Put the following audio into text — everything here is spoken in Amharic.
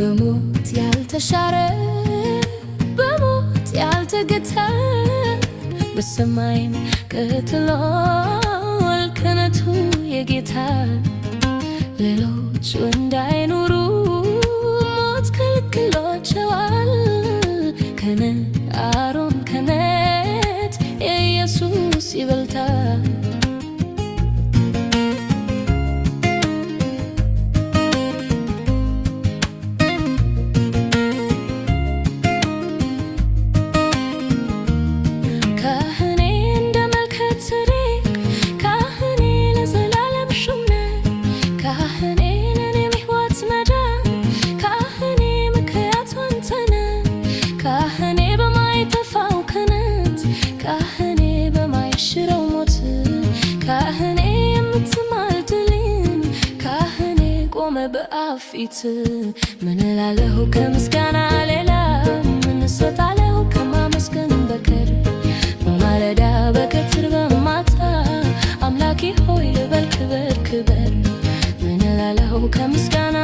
በሞት ያልተሻረ በሞት ያልተገታ በሰማይም ቀጥሏል ክህነቱ የጌታ ሌሎች እንዳይኖሩ ሞት ከልክሏቸዋል። ከአሮን ክህነት የኢየሱስ ይበልጣል። በአብ ፊት ምን እላለሁ ከምስጋና ሌላ ምን እሰጣለሁ ከማመስገን በቀር? በማለዳ በቀትር በማታ አምላኬ ሆይ ልበል ክበር ክበር። ምን እላለሁ ከምስጋና